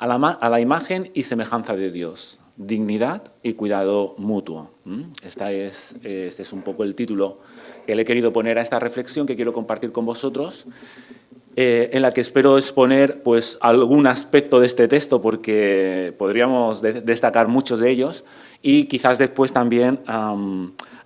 a la imagen y semejanza de Dios, dignidad y cuidado mutuo. Este es un poco el título que le he querido poner a esta reflexión que quiero compartir con vosotros, en la que espero exponer pues, algún aspecto de este texto, porque podríamos destacar muchos de ellos, y quizás después también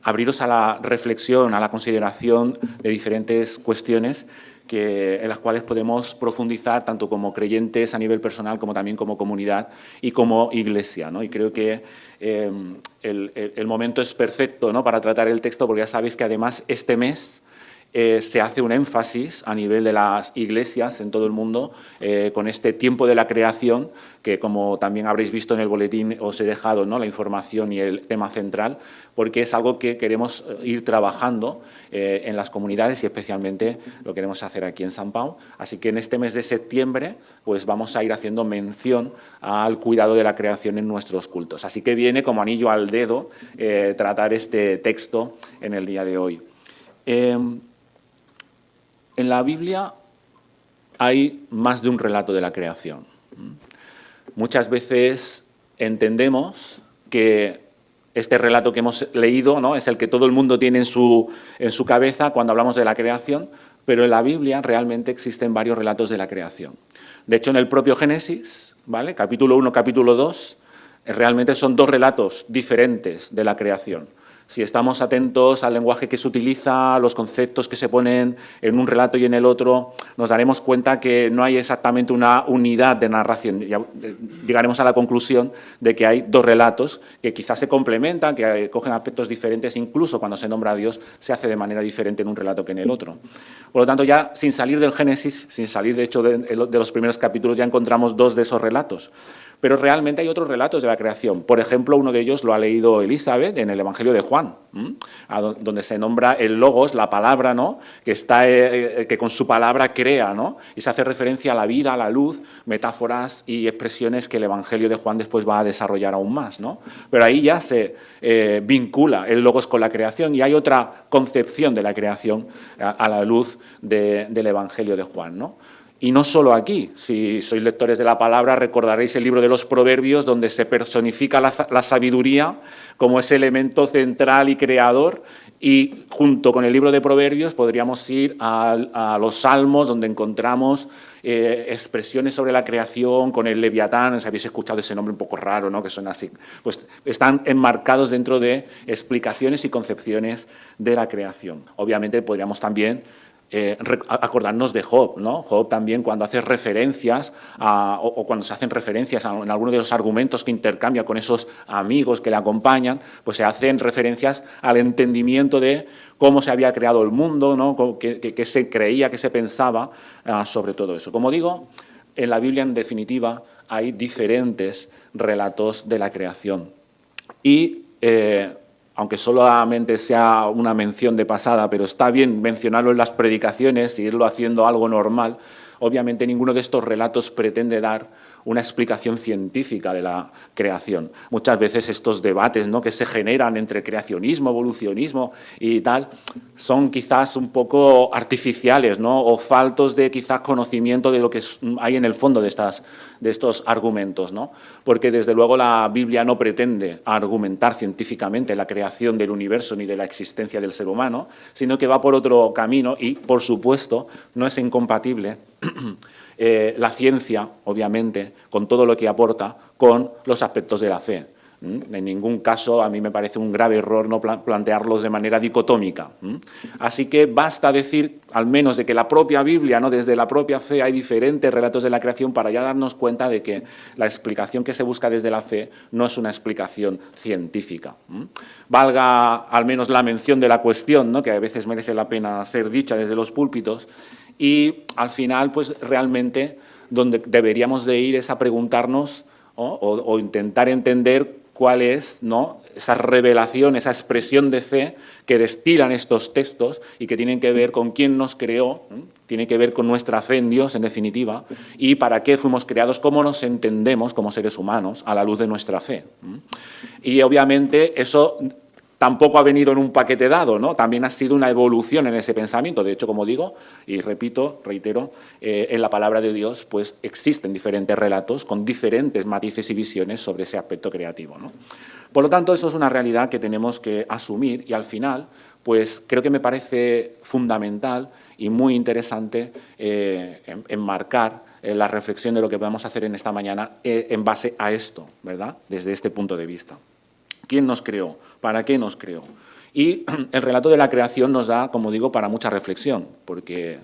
abriros a la reflexión, a la consideración de diferentes cuestiones en las cuales podemos profundizar tanto como creyentes a nivel personal como también como comunidad y como iglesia, ¿no? Y creo que el momento es perfecto, ¿no?, para tratar el texto, porque ya sabéis que además este mes se hace un énfasis a nivel de las iglesias en todo el mundo con este tiempo de la creación, que como también habréis visto en el boletín os he dejado, ¿no?, la información y el tema central, porque es algo que queremos ir trabajando en las comunidades y especialmente lo queremos hacer aquí en San Pau. Así que en este mes de septiembre pues vamos a ir haciendo mención al cuidado de la creación en nuestros cultos. Así que viene como anillo al dedo tratar este texto en el día de hoy. En la Biblia hay más de un relato de la creación. Muchas veces entendemos que este relato que hemos leído, ¿no?, es el que todo el mundo tiene en su cabeza cuando hablamos de la creación, pero en la Biblia realmente existen varios relatos de la creación. De hecho, en el propio Génesis, ¿vale?, capítulo 1, capítulo 2, realmente son dos relatos diferentes de la creación. Si estamos atentos al lenguaje que se utiliza, a los conceptos que se ponen en un relato y en el otro, nos daremos cuenta que no hay exactamente una unidad de narración. Ya llegaremos a la conclusión de que hay dos relatos que quizás se complementan, que cogen aspectos diferentes, incluso cuando se nombra a Dios se hace de manera diferente en un relato que en el otro. Por lo tanto, ya sin salir del Génesis, sin salir de hecho de los primeros capítulos, ya encontramos dos de esos relatos. Pero realmente hay otros relatos de la creación. Por ejemplo, uno de ellos lo ha leído Elizabeth en el Evangelio de Juan, donde se nombra el logos, la palabra, ¿no?, que con su palabra crea, ¿no?, y se hace referencia a la vida, a la luz, metáforas y expresiones que el Evangelio de Juan después va a desarrollar aún más, ¿no? Pero ahí ya se vincula el logos con la creación y hay otra concepción de la creación a la luz del Evangelio de Juan, ¿no? Y no solo aquí, si sois lectores de la palabra recordaréis el libro de los Proverbios, donde se personifica la sabiduría como ese elemento central y creador, y junto con el libro de Proverbios podríamos ir a los Salmos, donde encontramos expresiones sobre la creación con el Leviatán. Si habéis escuchado ese nombre un poco raro, ¿no?, que suena así, pues están enmarcados dentro de explicaciones y concepciones de la creación. Obviamente podríamos también acordarnos de Job, ¿no? Job también, cuando hace referencias o cuando se hacen referencias en alguno de los argumentos que intercambia con esos amigos que le acompañan, pues se hacen referencias al entendimiento de cómo se había creado el mundo, ¿no?, qué se creía, qué se pensaba sobre todo eso. Como digo, en la Biblia, en definitiva, hay diferentes relatos de la creación. Y aunque solamente sea una mención de pasada, pero está bien mencionarlo en las predicaciones y irlo haciendo algo normal, obviamente ninguno de estos relatos pretende dar una explicación científica de la creación. Muchas veces estos debates, ¿no?, que se generan entre creacionismo, evolucionismo y tal, son quizás un poco artificiales, ¿no?, o faltos de quizás conocimiento de lo que hay en el fondo de estos argumentos, ¿no? Porque desde luego la Biblia no pretende argumentar científicamente la creación del universo ni de la existencia del ser humano, sino que va por otro camino y, por supuesto, no es incompatible la ciencia, obviamente, con todo lo que aporta, con los aspectos de la fe. En ningún caso, a mí me parece un grave error no plantearlos de manera dicotómica. Así que basta decir, al menos, de que la propia Biblia, ¿no?, desde la propia fe, hay diferentes relatos de la creación para ya darnos cuenta de que la explicación que se busca desde la fe no es una explicación científica. Valga al menos la mención de la cuestión, ¿no?, que a veces merece la pena ser dicha desde los púlpitos, y al final, pues realmente, donde deberíamos de ir es a preguntarnos o intentar entender cuál es, ¿no?, esa revelación, esa expresión de fe que destilan estos textos y que tienen que ver con quién nos creó, tiene que ver con nuestra fe en Dios, en definitiva, y para qué fuimos creados, cómo nos entendemos como seres humanos a la luz de nuestra fe. Y obviamente eso tampoco ha venido en un paquete dado, ¿no? También ha sido una evolución en ese pensamiento. De hecho, como digo, y repito, reitero, en la palabra de Dios pues existen diferentes relatos con diferentes matices y visiones sobre ese aspecto creativo, ¿no? Por lo tanto, eso es una realidad que tenemos que asumir y al final, pues creo que me parece fundamental y muy interesante enmarcar la reflexión de lo que vamos a hacer en esta mañana en base a esto, ¿verdad? Desde este punto de vista. ¿Quién nos creó? ¿Para qué nos creó? Y el relato de la creación nos da, como digo, para mucha reflexión, porque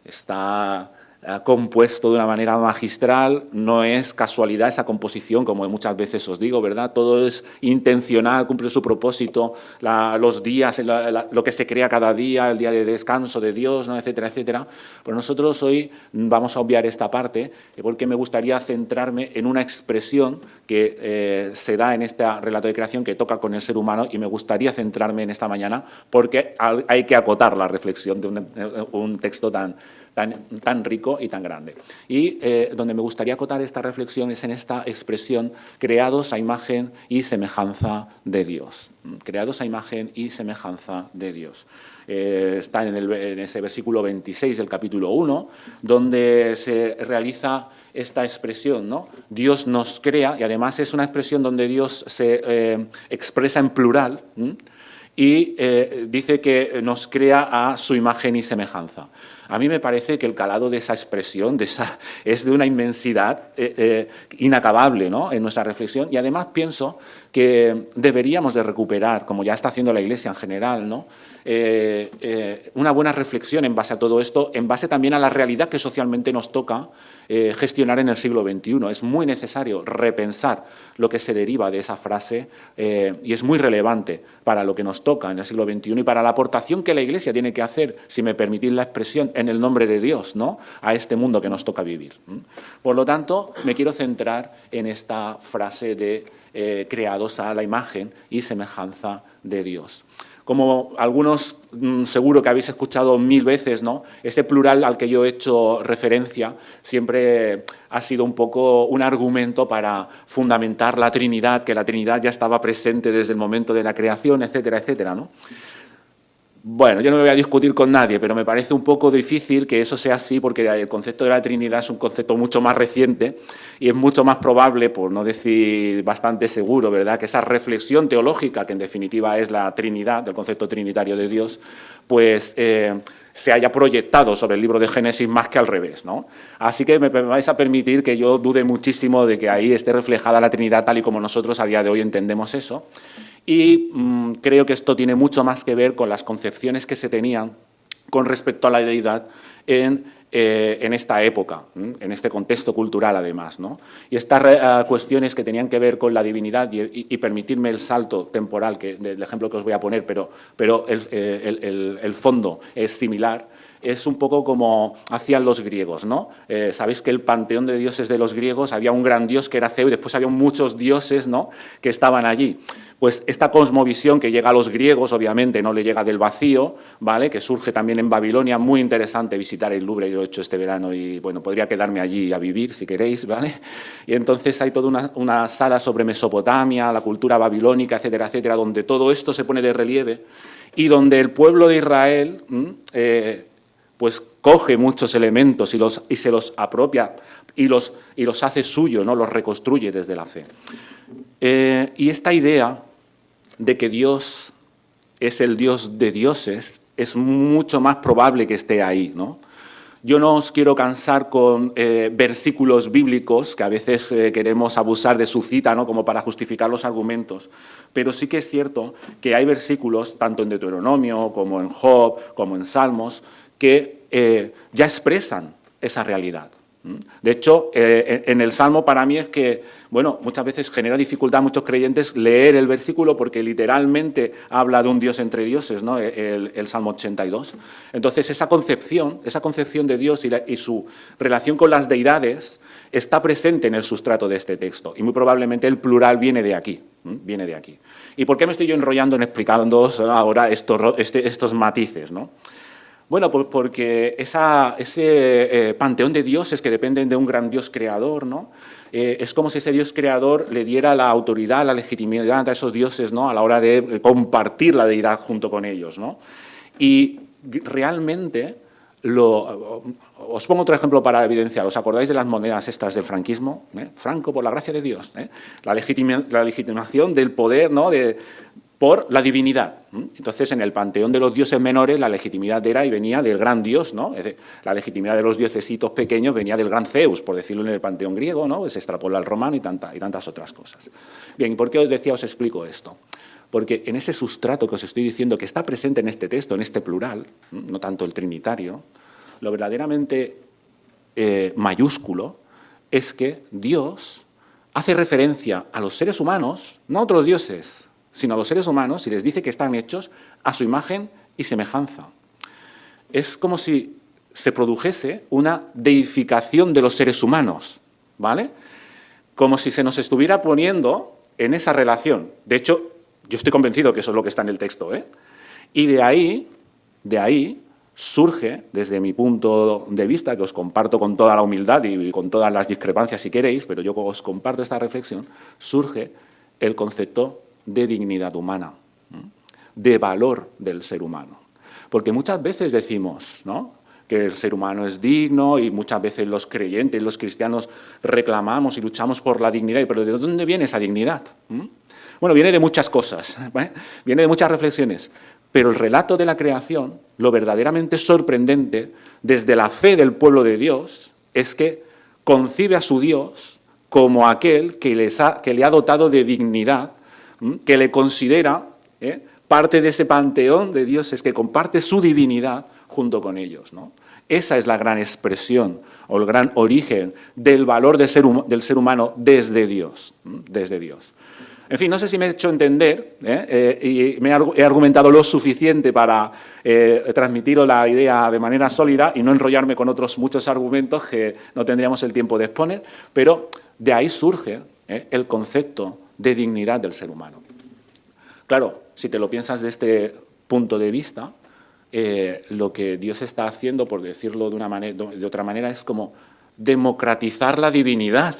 está compuesto de una manera magistral, no es casualidad esa composición, como muchas veces os digo, ¿verdad? Todo es intencional, cumple su propósito, los días, lo que se crea cada día, el día de descanso de Dios, ¿no? Etcétera, etcétera. Pero nosotros hoy vamos a obviar esta parte porque me gustaría centrarme en una expresión que se da en este relato de creación que toca con el ser humano y me gustaría centrarme en esta mañana porque hay que acotar la reflexión de un texto tan rico y tan grande. Y donde me gustaría acotar esta reflexión es en esta expresión, creados a imagen y semejanza de Dios. Creados a imagen y semejanza de Dios. Está en ese versículo 26 del capítulo 1, donde se realiza esta expresión, ¿no? Dios nos crea, y además es una expresión donde Dios se expresa en plural, y dice que nos crea a su imagen y semejanza. A mí me parece que el calado de esa expresión es de una inmensidad inacabable, ¿no? En nuestra reflexión, y además pienso que deberíamos de recuperar, como ya está haciendo la Iglesia en general, ¿no? Una buena reflexión en base a todo esto, en base también a la realidad que socialmente nos toca gestionar en el siglo XXI. Es muy necesario repensar lo que se deriva de esa frase y es muy relevante para lo que nos toca en el siglo XXI y para la aportación que la Iglesia tiene que hacer, si me permitís la expresión, en el nombre de Dios, ¿no? A este mundo que nos toca vivir. Por lo tanto, me quiero centrar en esta frase de creados a la imagen y semejanza de Dios. Como algunos seguro que habéis escuchado 1000 veces, ¿no? Ese plural al que yo he hecho referencia siempre ha sido un poco un argumento para fundamentar la Trinidad, que la Trinidad ya estaba presente desde el momento de la creación, etcétera, etcétera, ¿no? Bueno, yo no me voy a discutir con nadie, pero me parece un poco difícil que eso sea así porque el concepto de la Trinidad es un concepto mucho más reciente y es mucho más probable, por no decir bastante seguro, ¿verdad?, que esa reflexión teológica, que en definitiva es la Trinidad, del concepto trinitario de Dios, pues se haya proyectado sobre el libro de Génesis más que al revés, ¿no? Así que me vais a permitir que yo dude muchísimo de que ahí esté reflejada la Trinidad tal y como nosotros a día de hoy entendemos eso. Y creo que esto tiene mucho más que ver con las concepciones que se tenían con respecto a la deidad en esta época, en este contexto cultural además, ¿no? Y estas cuestiones que tenían que ver con la divinidad y permitirme el salto temporal del ejemplo que os voy a poner, pero el fondo es similar, es un poco como hacían los griegos, ¿no? Sabéis que el panteón de dioses de los griegos había un gran dios que era Zeus y después había muchos dioses, ¿no?, que estaban allí. Pues esta cosmovisión que llega a los griegos, obviamente, no le llega del vacío, ¿vale?, que surge también en Babilonia, muy interesante visitar el Louvre, yo lo he hecho este verano y, bueno, podría quedarme allí a vivir si queréis, ¿vale? Y entonces hay toda una sala sobre Mesopotamia, la cultura babilónica, etcétera, etcétera, donde todo esto se pone de relieve y donde el pueblo de Israel pues coge muchos elementos y se los apropia y los hace suyo, ¿no?, los reconstruye desde la fe. Y esta idea de que Dios es el Dios de dioses es mucho más probable que esté ahí, ¿no? Yo no os quiero cansar con versículos bíblicos, que a veces queremos abusar de su cita, ¿no?, como para justificar los argumentos, pero sí que es cierto que hay versículos, tanto en Deuteronomio como en Job, como en Salmos, que ya expresan esa realidad. De hecho, en el Salmo para mí es que, bueno, muchas veces genera dificultad a muchos creyentes leer el versículo porque literalmente habla de un Dios entre dioses, ¿no?, el Salmo 82. Entonces, esa concepción de Dios y su relación con las deidades está presente en el sustrato de este texto y muy probablemente el plural viene de aquí. ¿Y por qué me estoy yo enrollando en explicándoos ahora estos matices, ¿no? Bueno, pues porque ese panteón de dioses que dependen de un gran Dios creador, ¿no?, es como si ese Dios creador le diera la autoridad, la legitimidad a esos dioses, ¿no?, a la hora de compartir la deidad junto con ellos, ¿no? Y realmente, os pongo otro ejemplo para evidenciar. ¿Os acordáis de las monedas estas del franquismo? Franco, por la gracia de Dios. La legitimación del poder, ¿no?, por la divinidad. Entonces, en el panteón de los dioses menores, la legitimidad era y venía del gran dios, ¿no? La legitimidad de los diosesitos pequeños venía del gran Zeus, por decirlo en el panteón griego, ¿no? Se extrapola al romano y tantas otras cosas. Bien, ¿y por qué os decía, os explico esto? Porque en ese sustrato que os estoy diciendo, que está presente en este texto, en este plural, no tanto el trinitario, lo verdaderamente mayúsculo es que Dios hace referencia a los seres humanos, no a otros dioses, sino a los seres humanos, y les dice que están hechos a su imagen y semejanza. Es como si se produjese una deificación de los seres humanos, ¿vale? Como si se nos estuviera poniendo en esa relación. De hecho, yo estoy convencido que eso es lo que está en el texto, ¿eh? Y de ahí surge, desde mi punto de vista, que os comparto con toda la humildad y con todas las discrepancias si queréis, pero yo os comparto esta reflexión, surge el concepto de dignidad humana, de valor del ser humano. Porque muchas veces decimos, ¿no?, que el ser humano es digno y muchas veces los creyentes, los cristianos reclamamos y luchamos por la dignidad. ¿Pero de dónde viene esa dignidad? Bueno, viene de muchas cosas, ¿vale? Viene de muchas reflexiones. Pero el relato de la creación, lo verdaderamente sorprendente, desde la fe del pueblo de Dios, es que concibe a su Dios como aquel que le ha dotado de dignidad, que le considera parte de ese panteón de dioses, que comparte su divinidad junto con ellos, ¿no? Esa es la gran expresión o el gran origen del valor del ser humano desde Dios, desde Dios. En fin, no sé si me he hecho entender y he argumentado lo suficiente para transmitiros la idea de manera sólida y no enrollarme con otros muchos argumentos que no tendríamos el tiempo de exponer, pero de ahí surge el concepto de dignidad del ser humano. Claro, si te lo piensas de este punto de vista, lo que Dios está haciendo, por decirlo de otra manera, es como democratizar la divinidad.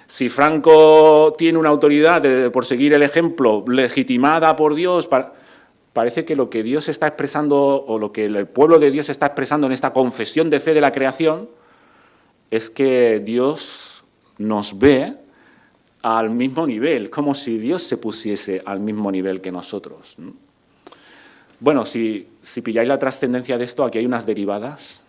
Si Franco tiene una autoridad, por seguir el ejemplo, legitimada por Dios, parece que lo que Dios está expresando, o lo que el pueblo de Dios está expresando en esta confesión de fe de la creación, es que Dios nos ve al mismo nivel, como si Dios se pusiese al mismo nivel que nosotros. Bueno, si pilláis la trascendencia de esto, aquí hay unas derivadas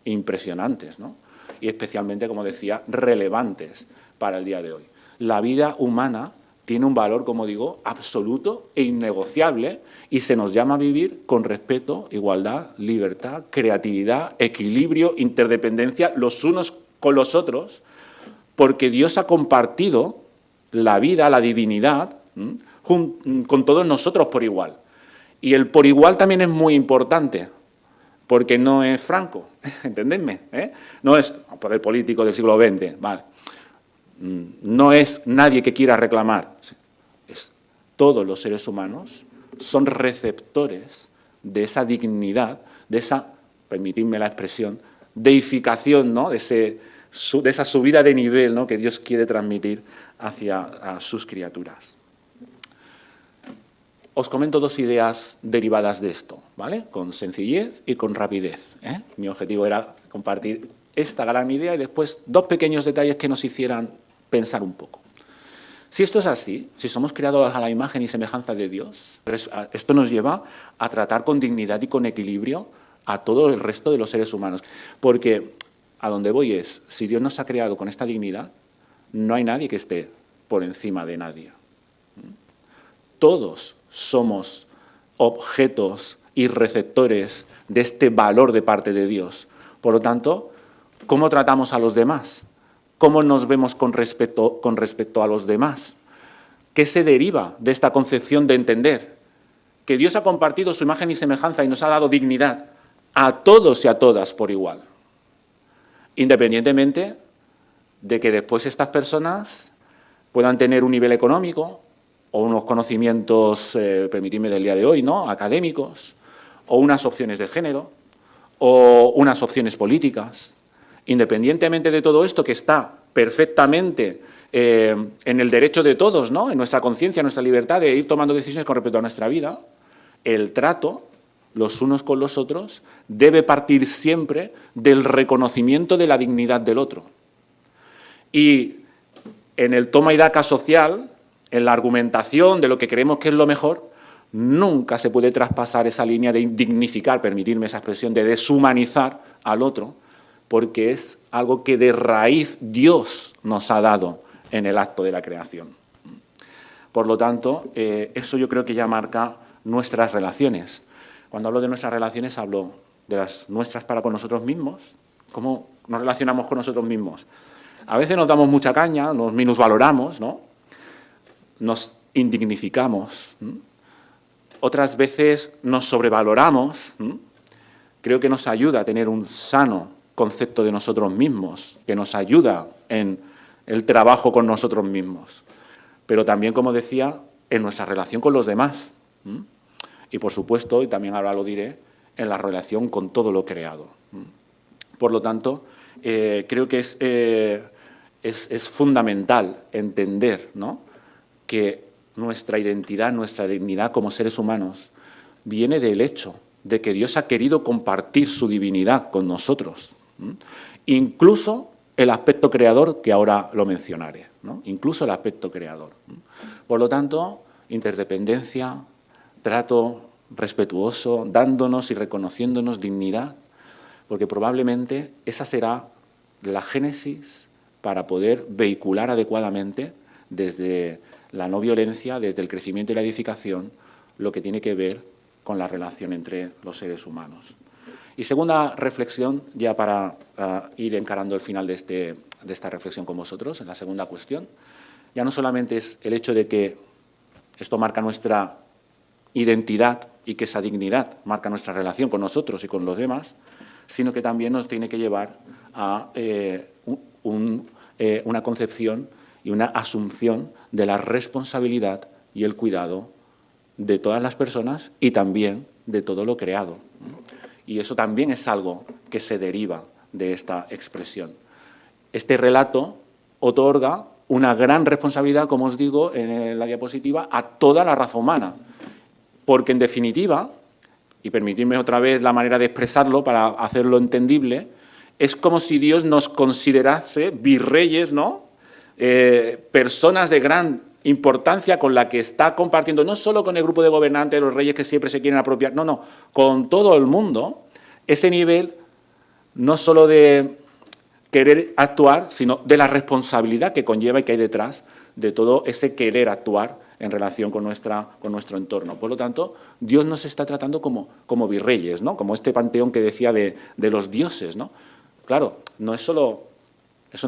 impresionantes, ¿no? Y especialmente, como decía, relevantes para el día de hoy. La vida humana tiene un valor, como digo, absoluto e innegociable, y se nos llama a vivir con respeto, igualdad, libertad, creatividad, equilibrio, interdependencia los unos con los otros, porque Dios ha compartido la vida, la divinidad, con todos nosotros por igual. Y el por igual también es muy importante, porque no es Franco, ¿entendedme? No es poder político del siglo XX, vale. No es nadie que quiera reclamar. Todos los seres humanos son receptores de esa dignidad, de esa, permitidme la expresión, deificación, ¿no?, de esa subida de nivel, ¿no?, que Dios quiere transmitir hacia sus criaturas. Os comento dos ideas derivadas de esto, ¿vale?, con sencillez y con rapidez. Mi objetivo era compartir esta gran idea y después dos pequeños detalles que nos hicieran pensar un poco. Si esto es así, si somos creados a la imagen y semejanza de Dios, esto nos lleva a tratar con dignidad y con equilibrio a todo el resto de los seres humanos. Porque a donde voy es, si Dios nos ha creado con esta dignidad, no hay nadie que esté por encima de nadie. Todos somos objetos y receptores de este valor de parte de Dios. Por lo tanto, ¿cómo tratamos a los demás? ¿Cómo nos vemos con respecto a los demás? ¿Qué se deriva de esta concepción de entender que Dios ha compartido su imagen y semejanza y nos ha dado dignidad a todos y a todas por igual? Independientemente de que después estas personas puedan tener un nivel económico o unos conocimientos, permitidme, del día de hoy, ¿no?, académicos, o unas opciones de género, o unas opciones políticas. independientemente de todo esto que está perfectamente en el derecho de todos, ¿no?, en nuestra conciencia, en nuestra libertad de ir tomando decisiones con respecto a nuestra vida, el trato los unos con los otros debe partir siempre del reconocimiento de la dignidad del otro. Y en el toma y daca social, en la argumentación de lo que creemos que es lo mejor, nunca se puede traspasar esa línea de dignificar, permitirme esa expresión, de deshumanizar al otro, porque es algo que de raíz Dios nos ha dado en el acto de la creación. Por lo tanto, eso yo creo que ya marca nuestras relaciones. Cuando hablo de nuestras relaciones, hablo de las nuestras para con nosotros mismos, cómo nos relacionamos con nosotros mismos. A veces nos damos mucha caña, nos minusvaloramos, ¿no?, nos indignificamos. Otras veces nos sobrevaloramos. Creo que nos ayuda a tener un sano concepto de nosotros mismos, que nos ayuda en el trabajo con nosotros mismos. Pero también, como decía, en nuestra relación con los demás. Y, por supuesto, y también ahora lo diré, en la relación con todo lo creado. Por lo tanto, creo que es fundamental entender, ¿no?, que nuestra identidad, nuestra dignidad como seres humanos viene del hecho de que Dios ha querido compartir su divinidad con nosotros. Incluso el aspecto creador, que ahora lo mencionaré, ¿no?, incluso el aspecto creador. Por lo tanto, interdependencia, trato respetuoso, dándonos y reconociéndonos dignidad, porque probablemente esa será la génesis para poder vehicular adecuadamente desde la no violencia, desde el crecimiento y la edificación, lo que tiene que ver con la relación entre los seres humanos. Y segunda reflexión, ya para ir encarando el final de esta reflexión con vosotros, en la segunda cuestión, ya no solamente es el hecho de que esto marca nuestra identidad y que esa dignidad marca nuestra relación con nosotros y con los demás, sino que también nos tiene que llevar a una concepción y una asunción de la responsabilidad y el cuidado de todas las personas y también de todo lo creado. Y eso también es algo que se deriva de esta expresión. Este relato otorga una gran responsabilidad, como os digo en la diapositiva, a toda la raza humana, porque en definitiva, y permitidme otra vez la manera de expresarlo para hacerlo entendible, es como si Dios nos considerase virreyes, ¿no?, personas de gran importancia con la que está compartiendo, no solo con el grupo de gobernantes, los reyes que siempre se quieren apropiar, no, con todo el mundo, ese nivel no solo de querer actuar, sino de la responsabilidad que conlleva y que hay detrás de todo ese querer actuar en relación con nuestro entorno. Por lo tanto, Dios nos está tratando como virreyes, ¿no?, como este panteón que decía de los dioses, ¿no? Claro, eso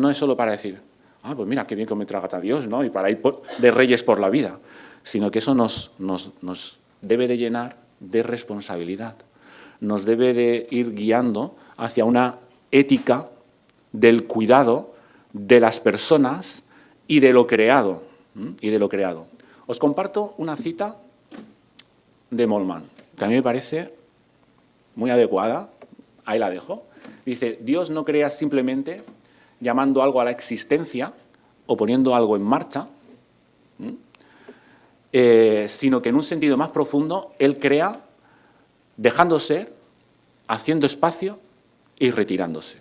no es solo para decir, pues mira, qué bien que me trata Dios, ¿no?, y para ir de reyes por la vida, sino que eso nos debe de llenar de responsabilidad, nos debe de ir guiando hacia una ética del cuidado de las personas y de lo creado. Os comparto una cita de Moltmann, que a mí me parece muy adecuada, ahí la dejo. Dice, Dios no crea simplemente llamando algo a la existencia o poniendo algo en marcha, sino que en un sentido más profundo, Él crea dejando ser, haciendo espacio y retirándose.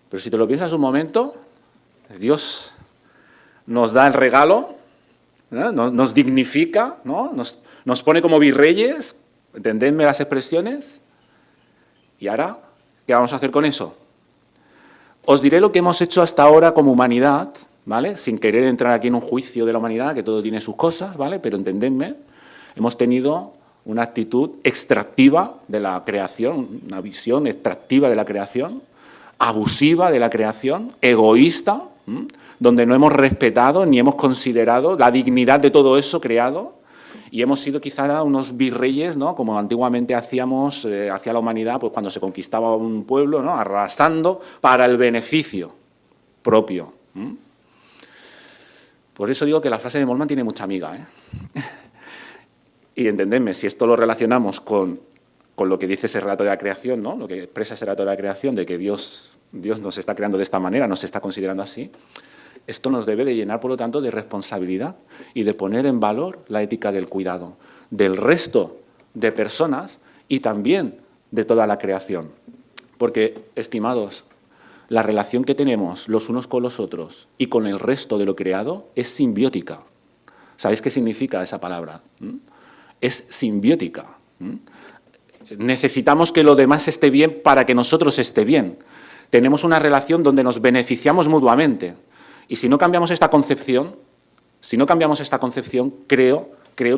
Pero si te lo piensas un momento, Dios nos da el regalo, ¿no?, nos dignifica, ¿no?, nos pone como virreyes, entendedme las expresiones, y ahora, ¿qué vamos a hacer con eso? Os diré lo que hemos hecho hasta ahora como humanidad, ¿vale?, sin querer entrar aquí en un juicio de la humanidad, que todo tiene sus cosas, ¿vale?, pero entendedme, hemos tenido una actitud extractiva de la creación, una visión extractiva de la creación, abusiva de la creación, egoísta, donde no hemos respetado ni hemos considerado la dignidad de todo eso creado, y hemos sido quizá unos virreyes, ¿no?, como antiguamente hacíamos hacia la humanidad, pues cuando se conquistaba un pueblo, ¿no?, arrasando para el beneficio propio. Por eso digo que la frase de Moltmann tiene mucha amiga, Y entendedme, si esto lo relacionamos con con lo que dice ese relato de la creación, ¿no? Lo que expresa ese relato de la creación, de que Dios nos está creando de esta manera, nos está considerando así, esto nos debe de llenar, por lo tanto, de responsabilidad y de poner en valor la ética del cuidado del resto de personas y también de toda la creación. Porque, estimados, la relación que tenemos los unos con los otros y con el resto de lo creado es simbiótica. ¿Sabéis qué significa esa palabra? Es simbiótica. Necesitamos que lo demás esté bien para que nosotros esté bien. Tenemos una relación donde nos beneficiamos mutuamente. Y si no cambiamos esta concepción, creo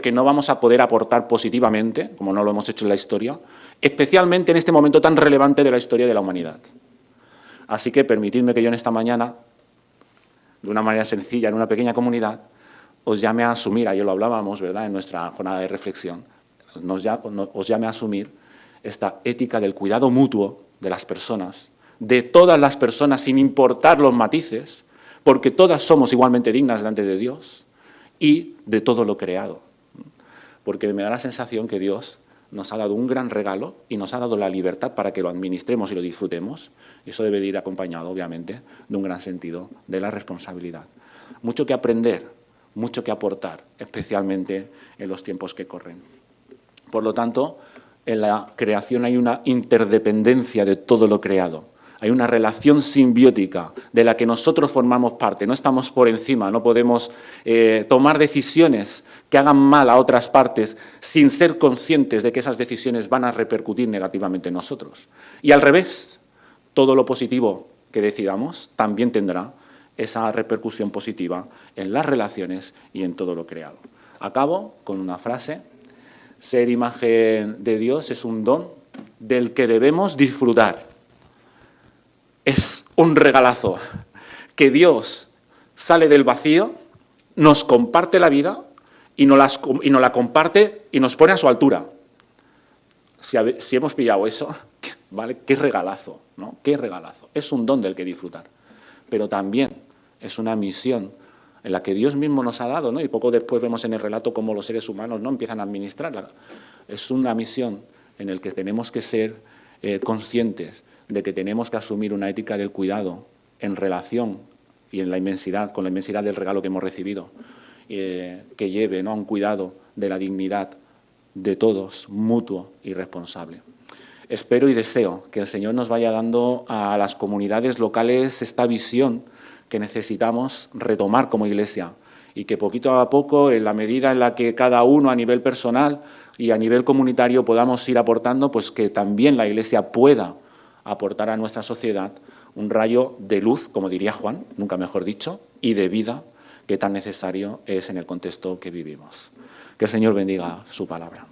que no vamos a poder aportar positivamente, como no lo hemos hecho en la historia, especialmente en este momento tan relevante de la historia de la humanidad. Así que permitidme que yo en esta mañana, de una manera sencilla, en una pequeña comunidad, os llame a asumir, ayer lo hablábamos, ¿verdad?, en nuestra jornada de reflexión, os llame a asumir esta ética del cuidado mutuo de las personas, de todas las personas, sin importar los matices, porque todas somos igualmente dignas delante de Dios, y de todo lo creado. Porque me da la sensación que Dios nos ha dado un gran regalo y nos ha dado la libertad para que lo administremos y lo disfrutemos. Y eso debe de ir acompañado, obviamente, de un gran sentido de la responsabilidad. Mucho que aprender, mucho que aportar, especialmente en los tiempos que corren. Por lo tanto, en la creación hay una interdependencia de todo lo creado. Hay una relación simbiótica de la que nosotros formamos parte. No estamos por encima, no podemos tomar decisiones que hagan mal a otras partes sin ser conscientes de que esas decisiones van a repercutir negativamente en nosotros. Y al revés, todo lo positivo que decidamos también tendrá esa repercusión positiva en las relaciones y en todo lo creado. Acabo con una frase: ser imagen de Dios es un don del que debemos disfrutar. Es un regalazo que Dios sale del vacío, nos comparte la vida y nos la comparte y nos pone a su altura. Si hemos pillado eso, ¿vale? Qué regalazo, ¿no? Qué regalazo. Es un don del que disfrutar. Pero también es una misión en la que Dios mismo nos ha dado, ¿no? Y poco después vemos en el relato cómo los seres humanos, ¿no?, empiezan a administrarla. Es una misión en la que tenemos que ser conscientes de que tenemos que asumir una ética del cuidado en relación y en la inmensidad, con la inmensidad del regalo que hemos recibido, que lleve, ¿no?, a un cuidado de la dignidad de todos, mutuo y responsable. Espero y deseo que el Señor nos vaya dando a las comunidades locales esta visión que necesitamos retomar como Iglesia y que poquito a poco, en la medida en la que cada uno a nivel personal y a nivel comunitario podamos ir aportando, pues que también la Iglesia pueda aportar a nuestra sociedad un rayo de luz, como diría Juan, nunca mejor dicho, y de vida que tan necesario es en el contexto que vivimos. Que el Señor bendiga su palabra.